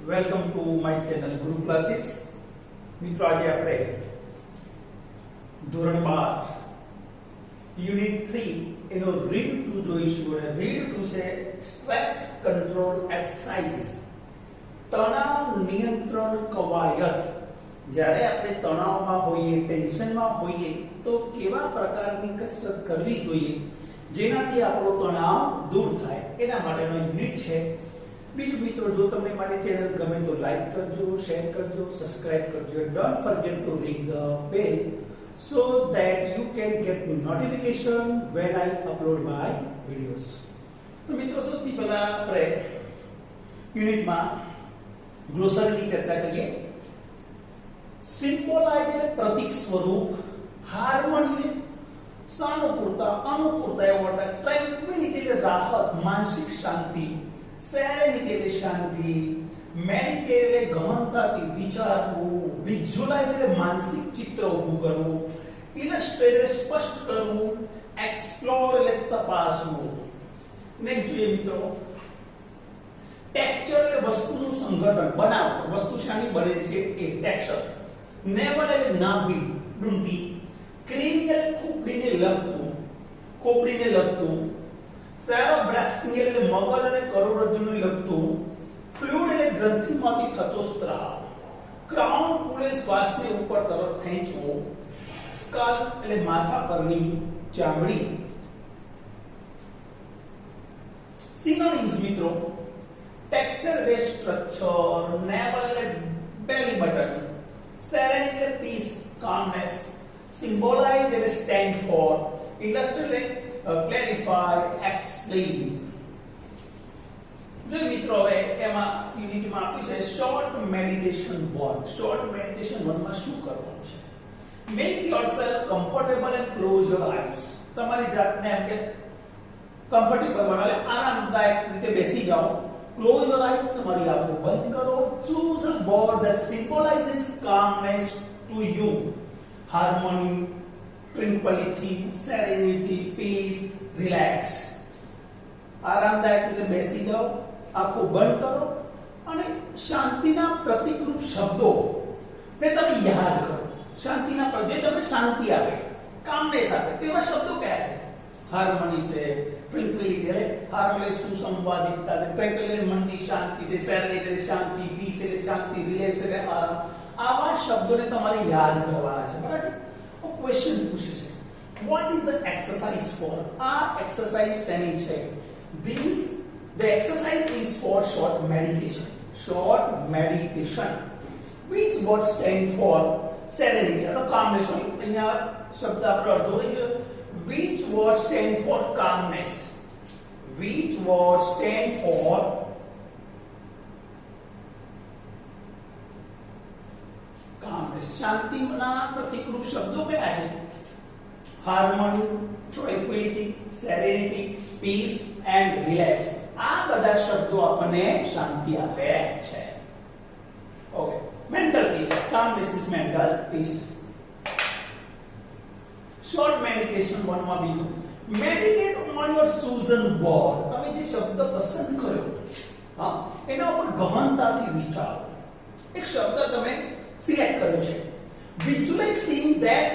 Welcome to my channel ગુરુ classes. મિત્રો આજે આપણે ધોરણ 12 યુનિટ 3 એનો રીડ 2 જોઈશું. અને રીડ 2 છે સ્ટ્રેસ કંટ્રોલ એક્સરસાઇઝીસ, તણાવ નિયંત્રણ કવાયત. જ્યારે આપણે તણાવમાં હોઈએ, ટેન્શનમાં હોઈએ તો કેવા પ્રકારની કસરત કરવી જોઈએ જેનાથી આપણો તણાવ દૂર થાય, એના માટેનો યુનિટ છે. બીજું મિત્રો, જો તમને મારી ચેનલ ગમે તો લાઈક કરજો, શેર કરજો, સબસ્ક્રાઇબ કરજો. Don't forget two ring the bell so that you can get notification when I upload my videos. તો મિત્રો, સૌથી પહેલા આપણે યુનિટમાં ગ્લોસરીની ચર્ચા કરીએ. સિમ્બોલાઇઝ એટલે પ્રતીક સ્વરૂપ, હાર્મોની સાનુકૂળતા, અનુકૂળતા એવો અર્થ, ટ્રેન્ક્વિલિટી એટલે રાહત, માનસિક શાંતિ, સેરેનિટી એટલે શાંતિ, મેડિટેટ એટલે ગહનતાથી વિચારવું, વિઝ્યુઅલાઇઝ એટલે માનસિક ચિત્ર ઊભું કરવું, ઇલસ્ટ્રેટ એટલે સ્પષ્ટ કરવું, એક્સપ્લોર એટલે તપાસવું. નેક્સ્ટ જોઈએ મિત્રો, ટેક્સચર એટલે વસ્તુનું સંગઠન, બનાવટ, વસ્તુ શાની બને છે એ ટેક્સચર. નેવલ એટલે નાભી, ડુંડી. ક્રેનિયલ ખોપડીને લગતું, ખોપડીને લગતું. સેરેબ્રમ એટલે મગજ અને કરોડરજ્જુને લગતું. ફ્લુઇડ એટલે ગ્રંથિમાંથી થતો સ્ત્રાવ. ક્રાઉન પૂરે શ્વાસને ઉપર તરફ ખેંચવો. સ્કલ એટલે માથા પરની ચામડી. સિનોનિમ્સ મિત્રો, ટેક્સચર એટલે સ્ટ્રક્ચર, નેવલ એટલે બેલી બટન, સેરેન એટલે પીસ, કામનેસ, સિમ્બોલાઇઝ એટલે સ્ટેન્ડ ફોર, ઇલસ્ટ્રેટ એટલે ક્લેરિફાય, એક્સપ્લેન. જો મિત્રો, હવે એમાં યુનિટમાં આપ્યું છે શોર્ટ મેડિટેશન 1. શોર્ટ મેડિટેશન 1 માં શું કરવાનું છે? Make yourself comfortable and close your eyes. તમારી જાતને એમ કે કમ્ફર્ટેબલ બનાવો, એટલે આરામદાયક રીતે બેસી જાઓ. ક્લોઝ યોર આઈઝ, તમારી આંખો બંધ કરો. Choose a word that symbolizes calmness to you. Harmony, tranquility, serenity, peace, relax. આરામદાયક રીતે બેસી જાઓ, આંખો બંધ કરો અને શાંતિના પ્રતિકરૂપ શબ્દો ને તમે યાદ કરો. શાંતિના જે તમને શાંતિ આપે, કામનેસ આપે તેવા શબ્દો કયા છે? હાર્મોની છે, ટ્રેન્ક્વિલિટી એટલે હાર્મોની સુસંવાદિતતા, ટ્રેન્ક્વિલિટી એટલે મનની શાંતિ છે, સેરેનિટી એટલે શાંતિ, પીસ એટલે શાંતિ, રિલેક્સ એટલે આરામ. આવા શબ્દોને તમારે યાદ કરવાના છે. બરાબર? ક્વેશ્ચન પૂછે છે, what is the exercise for? આ એક્સરસાઇઝ શેની છે? The exercise is for short meditation. Short meditation. Which word stand for serenity? અથવા calmness હોય. અહીંયા શબ્દ આપણો અડધો રહી ગયો. Which word stand for calmness? Which word stand for calmness? શાંતિના પ્રતિકરૂપ શબ્દો કયા છે? Harmony, tranquility, serenity, peace and relax. આ બધા શબ્દો આપણને શાંતિ આપે છે. Okay, mental peace, calmness is mental peace. Short meditation 1 માં બીજું, meditate on your chosen word. તમે જે શબ્દ પસંદ કર્યો, હા, એના ઉપર ગહનતાથી વિચારો. એક શબ્દ તમે સિલેક્ટ કર્યો છે. Visualize seeing that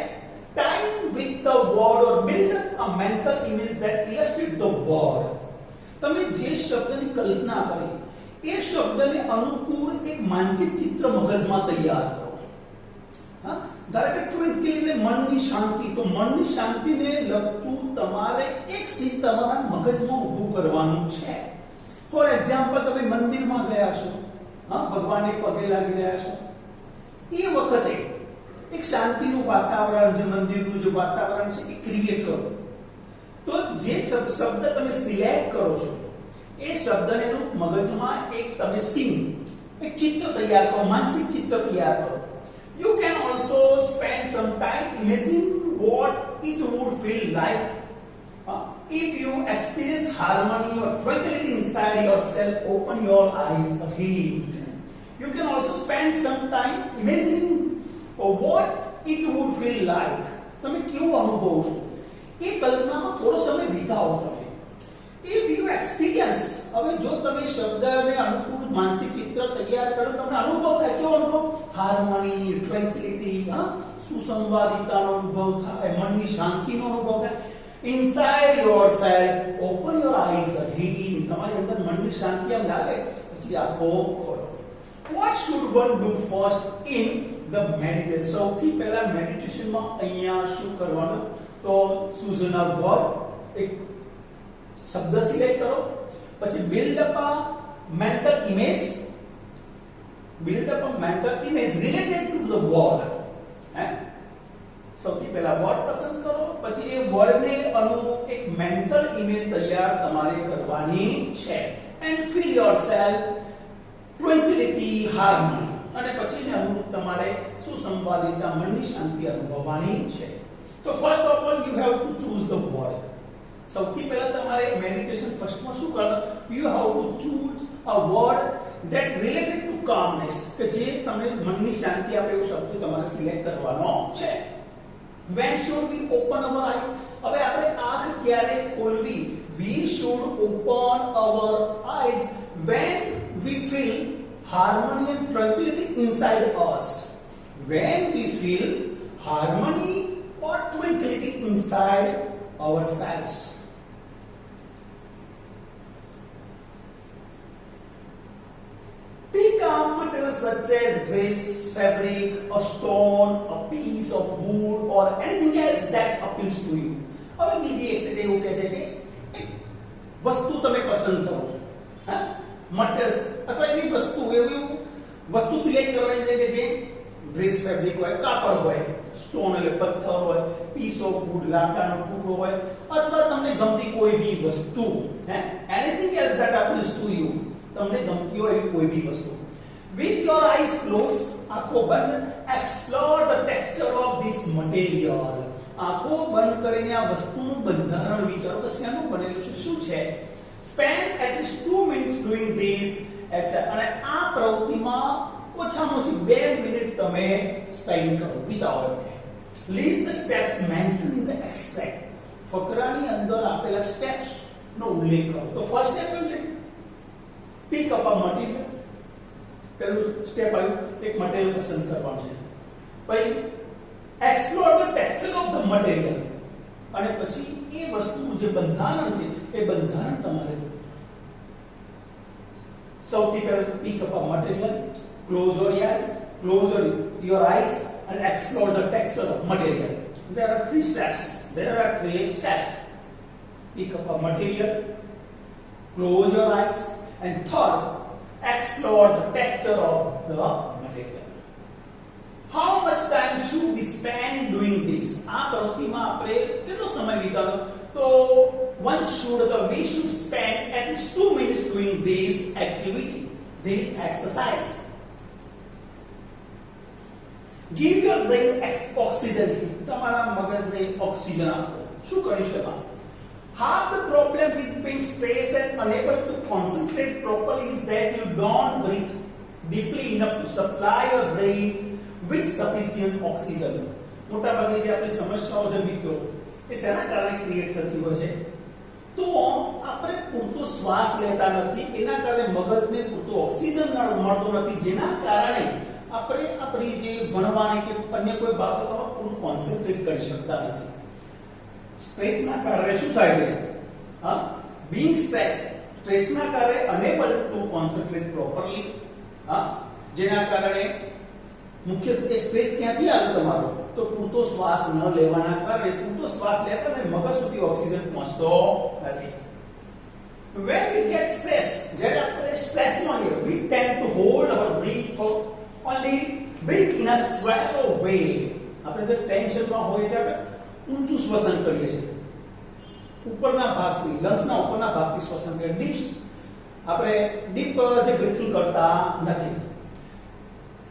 time with the word or build a mental image that illustrates the word. તમે જે શબ્દની કલ્પના કરી એ શબ્દને અનુકૂળ એક માનસિક ચિત્ર મગજમાં તૈયાર કરો. હા, ધારો કે ટ્રેન્ક્વિલિટી એટલે મનની શાંતિ, તો મનની શાંતિને લગતું તમારે એક સીન તમારા મગજમાં ઊભું કરવાનું છે. ફોર એક્ઝામ્પલ, તમે મંદિરમાં ગયા છો, હા, ભગવાનને પગે લાગી રહ્યા છો. એ વખતે એક શાંતિનું વાતાવરણ, જે મંદિરનું જે વાતાવરણ છે એ ક્રિએટ કરો. તો જે શબ્દ તમે સિલેક્ટ કરો છો એ શબ્દને મગજમાં એક તમે સીન, એક ચિત્ર તૈયાર કરો, માનસિક ચિત્ર તૈયાર કરો. You can also spend some time imagining what it would feel like if you experience harmony or tranquility inside yourself. Open your eyes again. You can also spend some time imagining what it would feel like. તમે કેવું અનુભવ છો એ કલ્પનામાં થોડો સમય વિતાવો. તમે if you experience હવે જો તમે શબ્દને અનુકૂળ માનસિક ચિત્ર તૈયાર કરો તમને અનુભવ થાય કેવો અનુભવ હાર્મની ટ્રેન્ક્વિલિટી સુસંવાદિતાનો અનુભવ થાય મનની શાંતિનો અનુભવ થાય inside yourself open your eyes again તમારી અંદર મનની શાંતિ આમ લાગે પછી આંખો ખોલો what should one do first in the meditation સૌથી પહેલા મેડિટેશનમાં અહીંયા શું કરવાનું તો choose a word એક શબ્દ સિલેક્ટ કરો પછી build up a mental image related to the word સૌથી પહેલા વર્ડ પસંદ કરો પછી એ વર્ડને અનુરૂપ એક મેન્ટલ ઇમેજ તૈયાર તમારે કરવાની છે એન્ડ ફીલ યોરસેલ્ફ ટ્રેન્ક્વિલિટી હાર્મની અને પછી એને અનુરૂપ તમારે સુસંવાદિતા મનની શાંતિ અનુભવવાની છે તો first of all you have to choose the word સૌથી પહેલા તમારે મેડિટેશન ફર્સ્ટમાં શું કરવાનું you have to choose a word that related to કામનેસ કે જે તમને મનની શાંતિ આપે એવો શબ્દ તમારે સિલેક્ટ કરવાનો છે when should we open our eyes હવે આપણે આંખ ક્યારે ખોલવી we should open our eyes when we feel harmony and tranquility inside us when we feel harmony or tranquility inside ourselves pick a material such as dress, fabric, a stone, a piece of wood or anything else that appeals to you. હવે બીજી એક છે એવું કહે છે કે એક વસ્તુ તમે પસંદ કરો હા મટીરીયલ્સ અથવા એવી વસ્તુ સિલેક્ટ કરવાની છે કે જે ડ્રેસ ફેબ્રિક હોય કાપડ હોય સ્ટોન એટલે પથ્થર હોય પીસ ઓફ વુડ લાકડાનો ટુકડો હોય અથવા તમને ગમતી કોઈ બી વસ્તુ anything else that appeals to you તમને ગમતી હોય એવી કોઈ બી વસ્તુ with your eyes closed આંખો બંધ explore the texture of this material આંખો બંધ કરીને આ વસ્તુનું બંધારણ વિચારો કે શેનું બનેલું છે શું છે spend at least 2 minutes doing this exercise અને આ પ્રવૃત્તિમાં ઓછામાં ઓછી 2 મિનિટ તમે સ્પેન્ડ કરો વિતાવો list the steps mentioned in the extract ફકરાની અંદર આપેલા સ્ટેપ્સ નો ઉલ્લેખ કરો તો ફર્સ્ટ સ્ટેપ કયું છે pick up a material પહેલું સ્ટેપ આવ્યું એક મટીરીયલ પસંદ કરવાનું છે પછી explore the texture of the material અને પછી એ વસ્તુનું જે બંધારણ છે એ બંધારણ તમારે સૌથી પહેલા pick up a material close your eyes and explore the texture of material there are three steps pick up a material close your eyes and third explore the texture of the material how much time should we spend in doing this આ પ્રવૃત્તિમાં આપણે કેટલો સમય વિતાવવો તો we should spend at least 2 minutes doing this activity this exercise give your brain oxygen તમારા મગજને oxygen આપો શું કરી શકાય half the problem with being stressed and unable to concentrate properly is that you don't breathe deeply enough to supply your brain with sufficient oxygen મોટા ભાગની જે આપણી સમસ્યાઓ છે મિત્રો એ શેના કારણે ક્રિએટ થતી હોય છે તો આપણે પૂરતો શ્વાસ લેતા નથી એના કારણે મગજને પૂરતો ઓક્સિજન મળતો નથી જેના કારણે આપણે આપણી જે ભણવાની કે અન્ય કોઈ બાબતોમાં પૂરું કોન્સન્ટ્રેટ કરી શકતા નથી સ્ટ્રેસના કારણે શું થાય છે being સ્ટ્રેસના કારણે unable to concentrate properly જેના કારણે મુખ્ય સ્ટ્રેસ ક્યાંથી આવે તમારો તો પૂરતો શ્વાસ ન લેવાના કારણે પૂરતો શ્વાસ લેતા ને મગજ સુધી ઓક્સિજન પહોંચતો નથી when we get stress જ્યારે આપણે સ્ટ્રેસમાં હોઈએ we tend to hold our breath or only breathe in a shallow way આપણે જે ટેન્શનમાં હોય ત્યારે ઊંચું શ્વસન કરીએ છીએ ઉપરના ભાગથી લંગ્સના ઉપરના ભાગથી શ્વસન કરીએ આપણે ડીપ જે બ્રીથિંગ કરતા નથી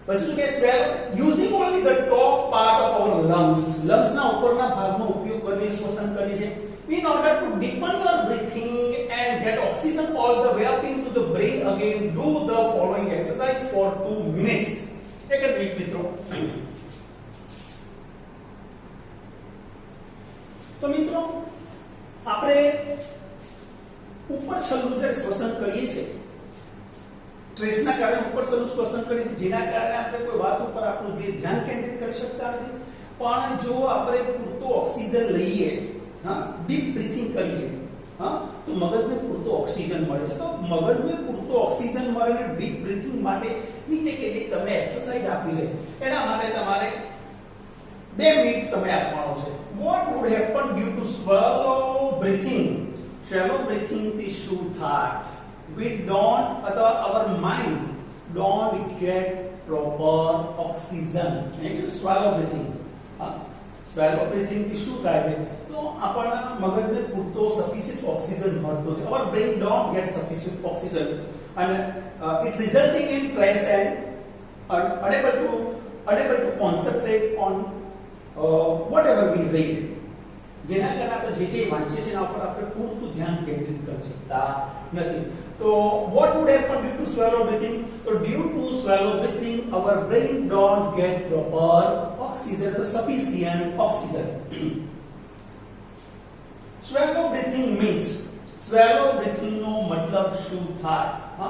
પછી કે swell using only the top part of our લંગ્સના ઉપરના ભાગનો ઉપયોગ કરીને શ્વસન કરીએ છીએ in order to deepen your breathing and get oxygen all the way up into the brain again do the following exercise for 2 minutes એક જ મિનિટ મિત્રો તો મિત્રો આપણે ઉપર છલ્લું જે શ્વસન કરીએ છીએ, સ્ટ્રેસના કારણે ઉપર છલ્લું શ્વસન કરીએ છીએ, જેના કારણે આપણે કોઈ વાત ઉપર આપણું જે ધ્યાન કેન્દ્રિત કરી શકતા નથી. પણ જો આપણે પૂરતો ઓક્સિજન લઈએ, હા, ડીપ બ્રીથિંગ કરીએ, હા, તો મગજને પૂરતો ઓક્સિજન મળે છે. તો મગજને પૂરતો ઓક્સિજન મળે ને ડીપ બ્રીથિંગ માટે નીચે કે તમે એક્સરસાઇઝ આપી છે, એના માટે તમારે 2 મિનિટ સમય આપવાનો છે. What would happen due to shallow breathing? Shallow breathing થી શું થાય? We don't, અથવા our mind don't get proper oxygen. એટલે swallow breathing. હા, swallow breathing થી શું થાય છે? તો આપણા મગજને પૂરતો sufficient oxygen મળતો નથી. Our brain don't get sufficient oxygen and it resulting in stress and unable to concentrate on whatever we read. જેના કારણે આપણે જે કંઈ વાંચીએ છીએ એના ઉપર આપણે પૂરતું ધ્યાન કેન્દ્રિત કરી શકતા નથી. તો what would happen due to shallow breathing? તો due to shallow breathing our brain don't get proper oxygen, sufficient oxygen. Shallow breathing means, shallow breathing નો મતલબ શું થાય? હા,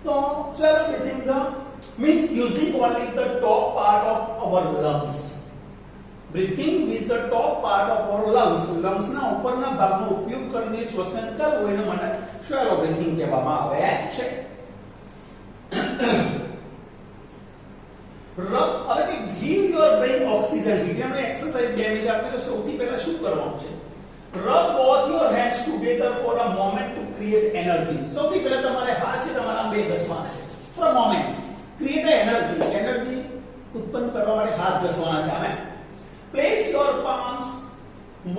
તો shallow breathing means using only the top part of our lungs. Breathing with the top part of our lungs. Lungs ના ઉપરના ભાગનો ઉપયોગ કરીને શ્વસન કરવું એને મને shallow breathing કહેવામાં આવે છે. હવે give your brain oxygen. એટલે એક્સરસાઇઝ 2 મિનિટ આપણે સૌથી પહેલા શું કરવાનું છે? Rub both your hands together for a moment to create energy. સૌથી પહેલા તમારે હાથ છે તમારા બે ઘસવાના છે. For a moment create energy. Energy ઉત્પન્ન કરવા માટે હાથ ઘસવાના છે. અમે place your palms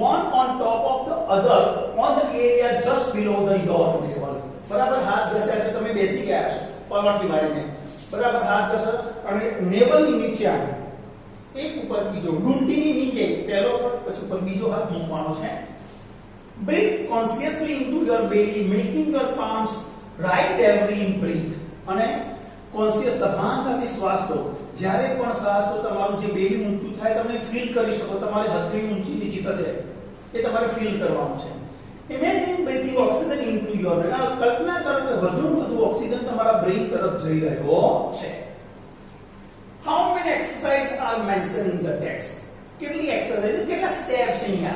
one on top of the other on the area just below the your navel. બરાબર હાથ ઘસ્યા છે, તમે બેસી ગયા છો પલટી મારીને, બરાબર હાથ ઘસો અને નેવલની નીચે આવે, એક ઉપર બીજો, ડૂંટીની નીચે પહેલો પછી ઉપર બીજો હાથ મૂકવાનો છે. Breathe consciously into your belly, making your palms rise every breath. અને કોન્શિયસ સભાનતાથી શ્વાસ લો. જ્યારે પણ શ્વાસ લો તમારું જે બેલી ઊંચું થાય તમે ફીલ કરી શકો, તમારી હથેળી ઊંચી નીચી થશે એ તમારે ફીલ કરવાનું છે. Imagine breathing oxygen into your brain. કલ્પના કરો કે વધુ ઓક્સિજન તમારા બ્રેઇન તરફ જઈ રહ્યો છે. How many exercises are mentioned in the text? કેટલી એક્સરસાઇઝ, કેટલા સ્ટેપ્સ અહીંયા?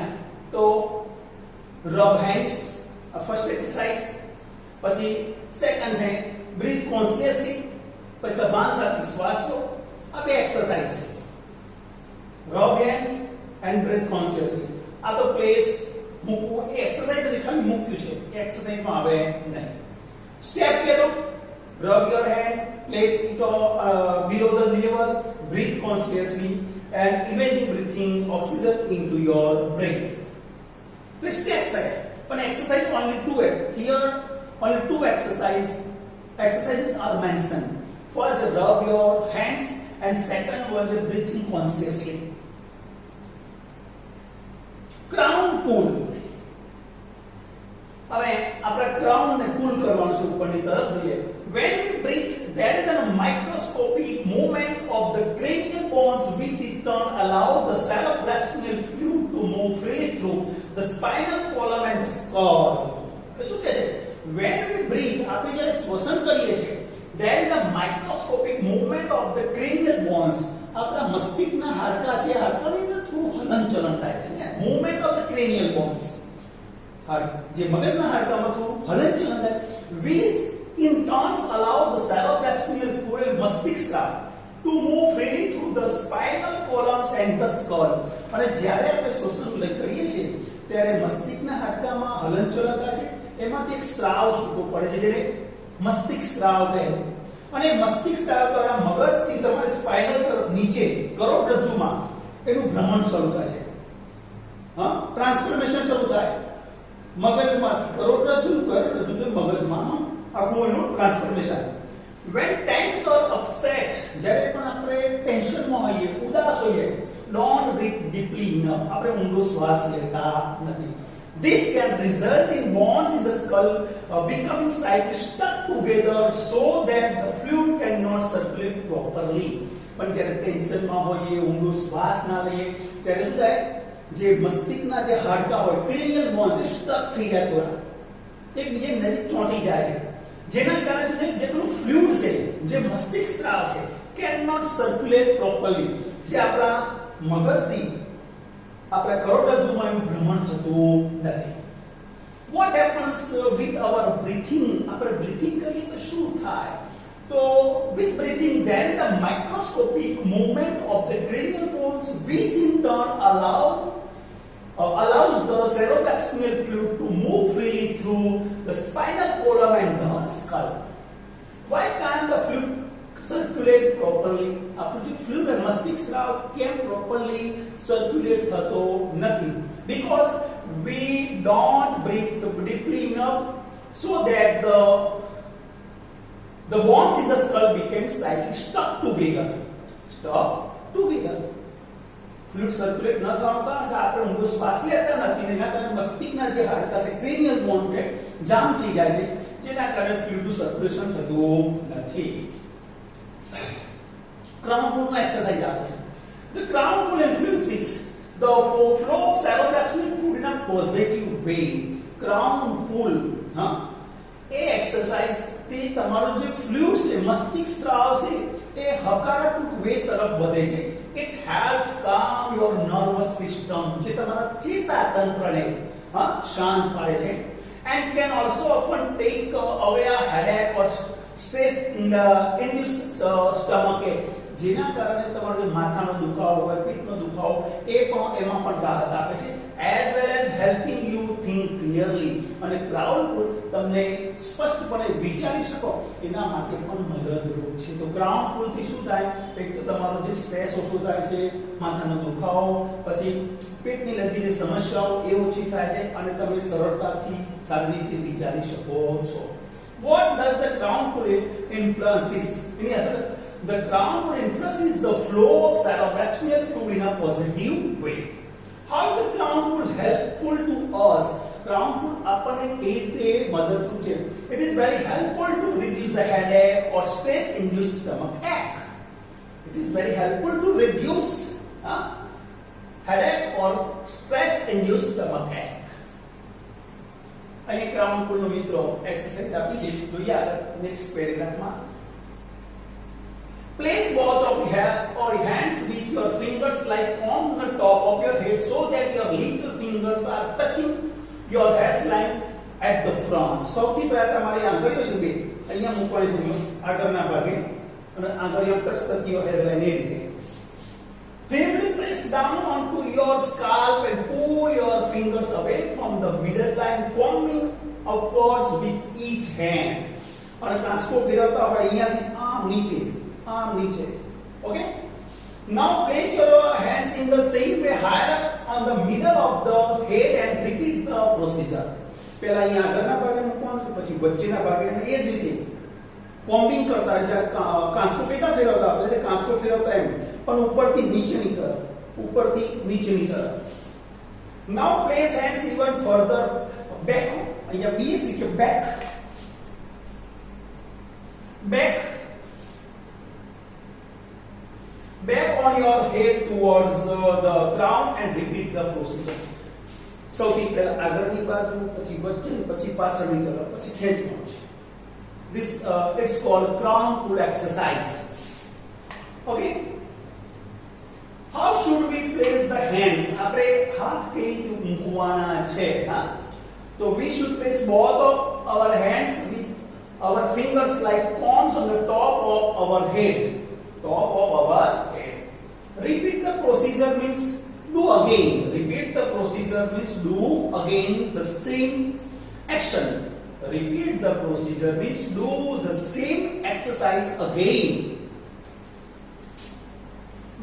તો rub hands, first exercise, પછી સેકન્ડ છે breathe consciously, પછી સભાનતાથી શ્વાસ લો. આ બે એક્સરસાઇઝ છે. rub hands and breathe consciously. આ તો પ્લેસ મૂકવું એ એક્સરસાઇઝ નથી, ખાલી મૂક્યું છે, એ એક્સરસાઇઝમાં આવે નહીં. સ્ટેપ કે તો rub your hand, place it below the navel, breathe consciously and imagine breathing oxygen into your brain. Please step side. But exercise only two. Here only 2 exercises are mentioned. First, rub your hands and second was breathing consciously. Crown pull. હવે આપણે crown ને પુલ કરવાનું છે ઉપરની તરફ જોઈએ. When we breathe, there is a microscopic movement of the cranial bones which in turn allow the cerebrospinal fluid to move freely through the spinal column and the skull. શું કહે છે? When we breathe, આપણે જ્યારે શ્વસન કરીએ છીએ, there is a microscopic movement of the cranial bones. આપણા મસ્તિષ્કના હાડકા છે, હાડકાની અંદર થોડું હલનચલન થાય છે. Movement of the cranial bones. જે મગજના હાડકામાં થોડું હલનચલન થાય, which in turn allow the cerebrospinal fluid, મસ્તિષ્ક સ્રાવ, to move freely through the spinal columns and the skull. અને જ્યારે આપણે શ્વસન કરીએ છીએ ત્યારે મસ્તિષ્કના હાડકામાં હલનચલન થાય છે, એમાંથી એક સ્ત્રાવ છૂટો પડે છે જેને મસ્તિષ્ક સ્ત્રાવ કહે. અને મસ્તિષ્ક સ્ત્રાવ દ્વારા મગજથી તમારે સ્પાઇનલ તરફ નીચે કરોડરજ્જુમાં એનું ભ્રમણ શરૂ થાય છે. હા, ટ્રાન્સફોર્મેશન શરૂ થાય મગજમાંથી કરોડરજ્જુ મગજમાં આખું એનું transformation. When tense or upset, જ્યારે પણ આપણે ટેન્શનમાં હોઈએ, ઉદાસ હોઈએ, don't breathe deeply enough. આપણે ઊંડો શ્વાસ લેતા નથી. This can result in bones in the skull becoming slightly stuck together so that the fluid cannot circulate properly. પણ જ્યારે ટેન્શનમાં હોઈએ, ઊંડો શ્વાસ ના લઈએ ત્યારે શું થાય? જે મસ્તિષ્કના જે હાડકા હોય, ક્રેનિયલ બોન્સ સ્ટક થઈ જાય થોડા, એકબીજાની નજીક ચોંટી જાય છે, જેના કારણે શું છે, જેટલું ફ્લુઇડ છે, જે મસ્તિષ્ક સ્ત્રાવ છે, કેન નોટ સર્ક્યુલેટ પ્રોપરલી, જે આપણા મગજથી આપણા કરોડરજ્જુમાં એનું ભ્રમણ થતું નથી. What happens with our breathing? આપણે breathing કરીએ તો શું થાય? So with breathing there is a microscopic movement of the cranial bones which in turn allows the cerebrospinal fluid to move freely through the spinal column and the skull. Why can't the fluid circulate properly? આપણું જે fluid મસ્તિષ્ક સ્ત્રાવ કેમ properly circulate થતો નથી? Because we don't breathe deeply enough so that the bones in the skull became slightly stuck together. Fluid circulate ન થવાનું કારણ કે આપણે ઊંડો શ્વાસ લેતા નથી, એના કારણે મસ્તિષ્કના જે હાડકા છે, ક્રેનિયલ બોન્સ છે, જામ થઈ જાય છે, જેના કારણે ફ્લુઇડનું સર્ક્યુલેશન થતું નથી. ક્રાઉન પુલનો એક્સરસાઇઝ આપે છે. The crown pull influences the flow of cerebrospinal fluid in a positive way. Crown pull, A exercise તે તમારો જે ફ્લુઇડ છે, મસ્તિષ્ક સ્ત્રાવ છે, એ હકારાત્મક વે તરફ વધે છે. It helps calm your nervous system, જે તમારા ચેતાતંત્રને શાંત પાડે છે. And can also often take away a headache or stress induced stomach ache, જેના કારણે તમારો જે માથાનો દુખાવો હોય, પેટનો દુખાવો, એ પણ એમાં પણ રાહત આપે છે. As well as helping you think clearly, અને ક્રાઉન પુલ તમને સ્પષ્ટપણે વિચારી શકો એના માટે પણ મદદરૂપ છે. તો ક્રાઉન પુલ થી શું થાય? એક તો તમારો જે સ્ટ્રેસ ઓછો થાય છે, માથાનો દુખાવો, પછી પેટની લગતી સમસ્યાઓ એ ઓછી થાય છે, અને તમે સરળતાથી સારી રીતે વિચારી શકો છો. What does the crown pull influences? એની અસર, the crown pull influences the flow of cerebrospinal fluid in a positive way. How is the crown pull helpful to us? Crown pull આપણને કઈ રીતે મદદરૂપ છે? It is very helpful to reduce the headache or stress induced stomach ache. It is very helpful to reduce headache or stress induced stomach ache. અહીં crown પુલ નો મિત્રો exercise આપી છે, જોઈએ આગળ next પેરેગ્રાફમાં. Place both of your hands with your fingers like on the top of your head so that your little fingers are touching your hairline at the front. સૌથી પહેલા તમારી આંગળીઓ છે બે અહીંયા મૂકવાની છે આગળના ભાગે, અને આંગળીઓ ટચ થતી હોય hairline એ રીતે. Firmly press down onto your scalp and pull your fingers away from the middle line, combing upwards with each hand. અને કાંસકો ફેરવતા હોય અહીંયાથી આમ નીચે. Okay, now place your hands in the same way higher on the middle of the head and repeat the procedure. પહેલા અહીંયા આગળના ભાગે મૂકવાનું છે, પછી વચ્ચેના ભાગે, અને એ જ રીતે કોમ્બિંગ કરતા હોય. કાંસકો કઈતા ફેરવતા આપણે કાંસકો ફેરવતા એમ, પણ ઉપરથી નીચેની તરફ. Now place hands even further back. અહીંયા બી શીખે back on your head towards the ground and repeat the procedure. સૌથી પહેલા આગળની બાજુ, પછી વચ્ચે, પછી પાછળની તરફ, પછી ખેંચવાનું છે. This it's called crown pull exercise. Okay, how should we place the hands? આપણે હાથ કઈ રીતે મૂકવાના છે? તો we should place both of our hands with our fingers like palms on the top of our head. Repeat the procedure means do again. The same action. Repeat the procedure means do the same exercise again.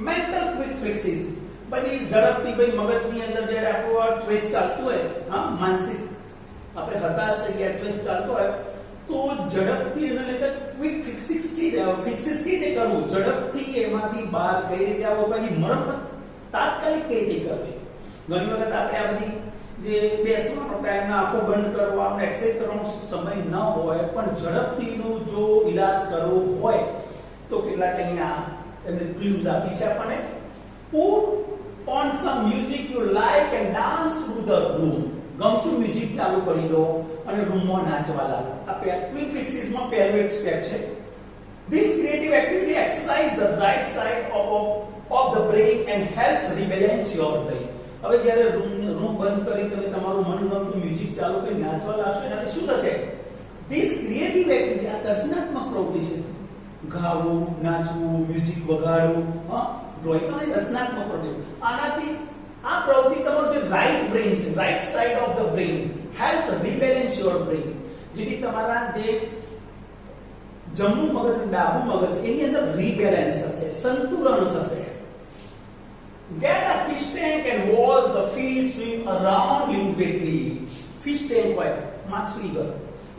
Mental quick fixes. બધી ઝડપથી ભાઈ મગજની અંદર જ્યારે આપણું આ trace ચાલતું હોય, માનસિક આપણે હતાશ થઈ ગયા, ટ્રેસ ચાલતો હોય, તો ઝડપથી એને લેતા ક્વિક ફિક્સિસ કઈ રીતે કરવું, ઝડપથી એમાંથી બહાર કઈ રીતે આવવું, પછી મરમ્મત તાત્કાલિક કઈ રીતે કરવી. ઘણી વખત આપણે આ બધી જે બેસવાનો ટાઈમ, આંખો બંધ કરવા, એક્સરસાઇઝ કરવાનો સમય ન હોય, પણ ઝડપથીનો જો ઈલાજ કરવો હોય તો કેટલાક અહીંયા એમને ક્લૂઝ આપી છે આપણને. Put on some music you like and dance through the room. ગમતું મ્યુઝિક ચાલુ કરી દો અને રૂમમાં નાચવા લાગો. આ ક્વિક ફિક્સીસ માં પહેલું એક સ્ટેપ છે. This creative activity exercise the right side of the brain and helps rebalance your brain. હવે જ્યારે રૂમ બંધ કરી તમે તમારું મનગમતું મ્યુઝિક ચાલુ કરી નાચવા લાગશો એટલે શું થશે? This creative activity આ સર્જનાત્મક પ્રવૃત્તિ છે. ગાવું, નાચવું, મ્યુઝિક વગાડવું, ડ્રોઈંગ અને રચનાત્મક પ્રવૃત્તિ. આનાથી આ પ્રવૃત્તિ તમારું જે રાઈટ બ્રેઇન છે, right side of the brain help rebalance your brain. જેથી તમારા જે જમણું મગજ ડાબું મગજ એની અંદર રીબેલેન્સ થશે, સંતુલન થશે. Get a fish tank and watch the fish swim around limpidly. Fish tank હોય માછલી ઘર,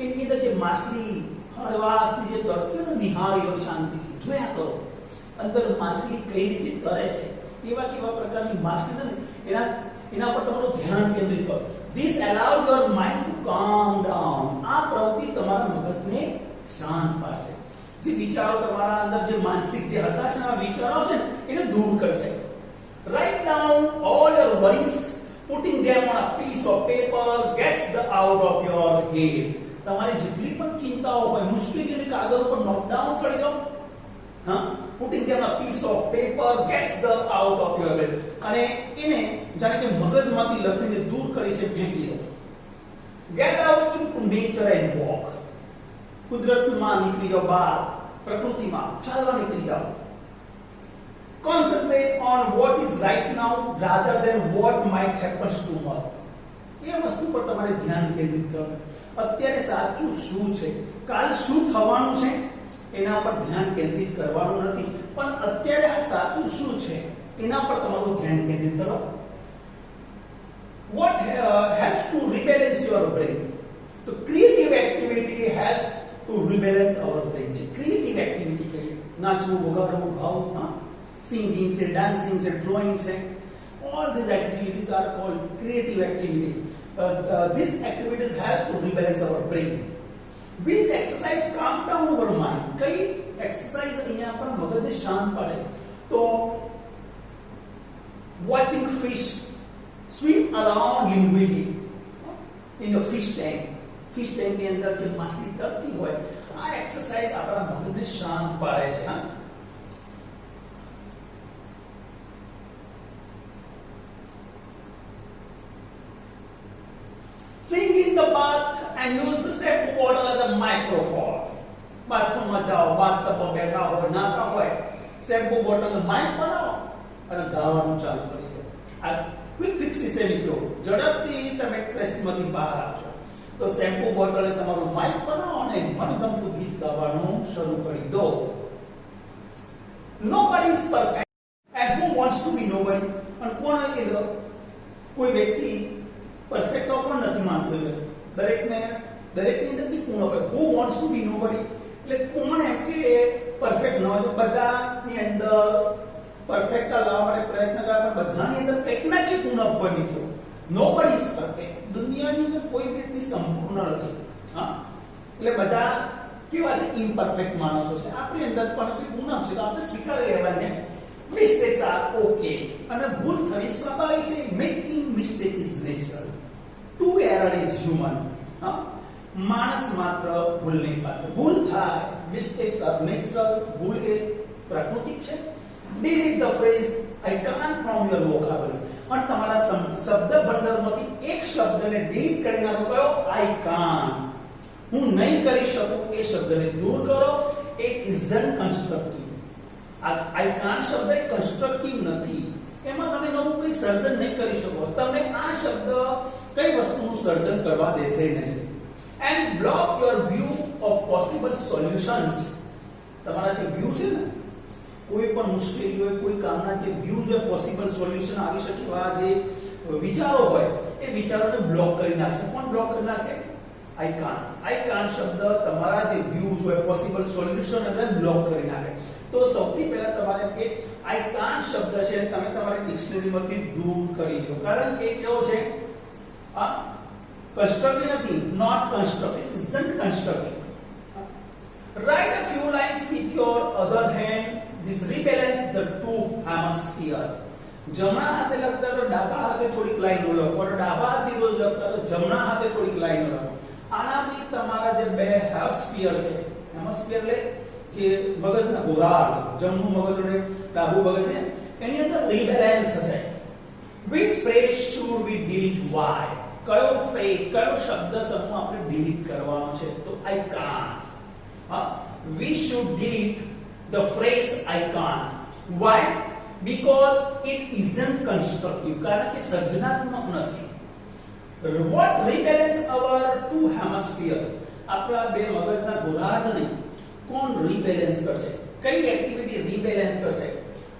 એની અંદર જે માછલી હળવાશથી જે તરતી હોય નિહાળ્યો શાંતિથી જોયા કરો અંદર માછલી કઈ રીતે તરે છે, કેવા કેવા પ્રકારની માછલી ને એના પર તમારું ધ્યાન કેન્દ્રિત કરો. This allows your mind to calm down. આ પ્રવૃત્તિ તમારા મગજને શાંત પાડશે. જે વિચારો તમારા અંદર જે માનસિક જે હતાશાના વિચારો છે ને એને દૂર કરશે. Write down all your worries, putting them on a piece of paper gets the out of your head. તમારી જેટલી પણ ચિંતાઓ હોય મુશ્કેલીઓને કાગળ ઉપર નોટ ડાઉન કરી દો. Putting them on a piece of paper gets the out of your head. અને એને જાણે કે મગજમાંથી લખીને દૂર કરી છે ફેંકી દો. Get out into nature and walk. કુદરતમાં નીકળી જાઓ, બહાર પ્રકૃતિમાં ચાલવા નીકળી જાઓ. Concentrate on what is right now rather than what might happen tomorrow. એ વસ્તુ પર તમારે ધ્યાન કેન્દ્રિત કરવું. અત્યારે સાચું શું છે, કાલ શું થવાનું છે એના પર ધ્યાન કેન્દ્રિત કરવાનું નથી, પણ અત્યારે આ સાચું શું છે એના પર તમારું ધ્યાન કેન્દ્રિત કરો. What helps to rebalance your brain? તો creative activity helps to rebalance our brain. જે creative activity કહીએ, નાચવું, વગાડવું, ગાવું, singing છે, dancing છે, drawing છે, all these activities are called creative activities. These activities help to rebalance our brain. Which exercise calm down our mind? કઈ exercise અહીંયા આપણા મગજને શાંત પાડે? તો watching fish swim around limpidly in the fish tank. Fish tank ની અંદર જે માછલી તરતી હોય આ એક્સરસાઇઝ આપણા મગજને શાંત પાડે છે. Sing in the bath and use the shampoo bottle as a microphone. બાથરૂમમાં જાઓ, બાથટબમાં બેઠા હોય, નાતા હોય, શેમ્પુ બોટલ માઇક બનાવો અને ગાવાનું ચાલુ કરી દો. આ ક્વિક ફિક્સ છે મિત્રો, ઝડપથી તમે સ્ટ્રેસમાંથી બહાર આવશો. તો શેમ્પુ બોટલે તમારું માઇક બનાવો અને મનગમતું ગીત ગાવાનું શરૂ કરી દો. Nobody is perfect and who wants to be nobody? અને કોણ કે કોઈ વ્યક્તિ પરફેક્ટ તો પણ નથી માનતું. દરેકની અંદર ગુણ હોય. Who wants to be nobody? એટલે કોણ એમ કે પરફેક્ટ ન હોય? તો બધાની અંદર પરફેક્ટતા લાવવા માટે પ્રયત્ન કરવા, પણ બધાની અંદર કંઈક ના કંઈક ગુણ હોય મિત્રો. Nobody is perfect. દુનિયાની અંદર કોઈ વ્યક્તિ સંપૂર્ણ નથી. એટલે બધા કેવા છે? ઇમ્પરફેક્ટ માણસો છે. આપણી અંદર પણ કોઈ ગુણ છે તો આપણે સ્વીકારી લેવા છે. Mistakes are okay. અને ભૂલ થવી સ્વાભાવિક છે. Making mistake is natural. To error is human. માણસ માત્ર ભૂલ નહીં પામે. ભૂલ થાય. Mistakes are natural. ભૂલ એ પ્રાકૃતિક છે. Delete the phrase I can't from your vocabulary. અને તમારા શબ્દ ભંડારમાંથી એક શબ્દને ડિલીટ કરી નાખો. કયો? I can't. હું નહીં કરી શકું એ શબ્દને દૂર કરો. It isn't constructive. I can't શબ્દ એ કન્સ્ટ્રક્ટિવ નથી. એમાં તમે નવું કોઈ સર્જન નહીં કરી શકો. તમે આ શબ્દ કઈ વસ્તુનું સર્જન કરવા દેશે નહીં. And block your view of possible solutions. તમારા જે વ્યૂ છે ને, કોઈ પણ મુશ્કેલી હોય, કોઈ કામના જે વ્યૂઝ હોય, પોસિબલ સોલ્યુશન આવી શકે એવા જે વિચારો હોય એ વિચારોને બ્લોક કરી નાખશે. કોણ બ્લોક કરી નાખશે? I can't શબ્દ તમારા જે વ્યૂઝ હોય, પોસિબલ સોલ્યુશન એને બ્લોક કરી નાખે. તો સૌથી પહેલા તમારે કે I can't શબ્દ છે તમે તમારી ડિક્શનરીમાંથી દૂર કરી દો. કારણ કે કેવો છે? કન્સ્ટ્રક્ટિવ નથી. Not constructive. isn't constructive. Write a few lines with your other hand. This rebalance the two hemisphere. જમણા હાથે લખતા તો ડાબા હાથે થોડીક લાઈનો લખો, અને ડાબા હાથે રોજ લખતા તો જમણા હાથે થોડીક લાઈનો લખો. આના તમારા જે બે હેમિસ્ફિયર છે, હેમિસ્ફિયર એટલે જે મગજના ગોળાર્ધ, જમણું મગજ અને ડાબું મગજ છે, એની અંદર રીબેલેન્સ થશે. Which phrase should we delete? Why? કયો ફ્રેઝ, કયો શબ્દ સમૂહ આપણે ડિલીટ કરવાનો છે? તો I can't. We should delete the phrase I can't. Why? Because it isn't constructive. કારણ કે સર્જનાત્મક નથી. What rebalance our two hemisphere? આપણા બે મગજના ગોળાર્ધને કોણ રીબેલેન્સ કરશે? કઈ એક્ટિવિટી રીબેલેન્સ કરશે?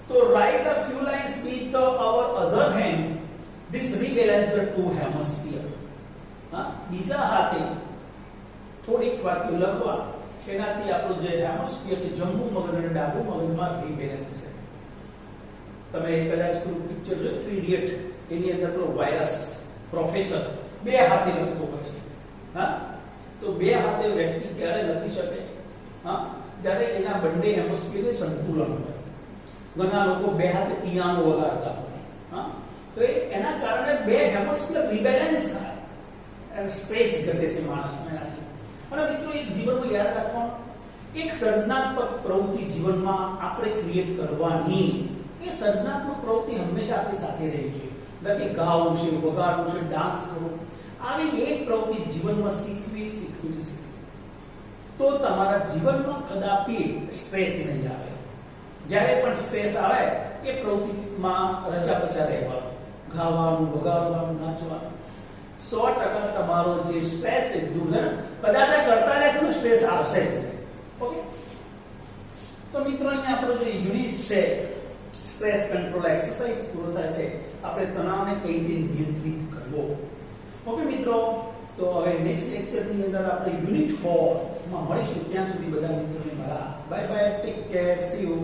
તો write a few lines with our other hand. This rebalance the two hemisphere. બીજા હાથે થોડીક વાક્યો લખવા, એનાથી આપણું જે હેમિસ્ફિયર છે, જમણું મગજ અને ડાબું મગજમાં રીબેલેન્સ થશે. તમે કદાચ કોઈ પિક્ચર જોયું 3 ઇડિયટ, એની અંદર પેલો વાયરસ પ્રોફેસર બે હાથે લખતો હોય છે. તો બે હાથે વ્યક્તિ ક્યારે લખી શકે? જ્યારે એના બંને હેમિસ્ફિયર સંતુલન હોય. ઘણા લોકો બે હાથે પિયાનો વગાડતા હોય. તો એના કારણે બે હેમિસ્ફિયર રીબેલેન્સ થાય અને સ્ટ્રેસ ઘટે છે માણસમાં એનાથી. અને મિત્રો એક જીવનમાં યાદ રાખવાનું, એક સર્જનાત્મક પ્રવૃત્તિ જીવનમાં આપણે ક્રિએટ કરવાની. એ સર્જનાત્મક પ્રવૃત્તિ હંમેશા આપણી સાથે રહેવી જોઈએ. એટલે કે ગાવું છે, વગાડવું છે, ડાન્સ કરવું, આવી એક પ્રવૃત્તિ જીવનમાં શીખવી તો તમારા જીવનમાં કદાપી સ્ટ્રેસ નહીં આવે. જ્યારે પણ સ્ટ્રેસ આવે એ પ્રવૃત્તિમાં રચાપચા રહેવાનું, ગાવાનું, વગાડવાનું, નાચવાનું, 100% તમારો જે સ્ટ્રેસ છે દૂર થાય. કદાચ કરતા રહેશો તો સ્ટ્રેસ આવશે જ. ઓકે, તો મિત્રો અહીંયા આપણો જે યુનિટ છે સ્ટ્રેસ કંટ્રોલ એક્સરસાઇઝ પૂરો થાય છે. આપણે તણાવને કઈ રીતે નિયંત્રિત કરવો. ઓકે મિત્રો, તો હવે નેક્સ્ટ લેક્ચરની અંદર આપણે યુનિટ 4 માં મળીશું. ત્યાં સુધી બધા મિત્રોને મારા bye bye, take care, C you.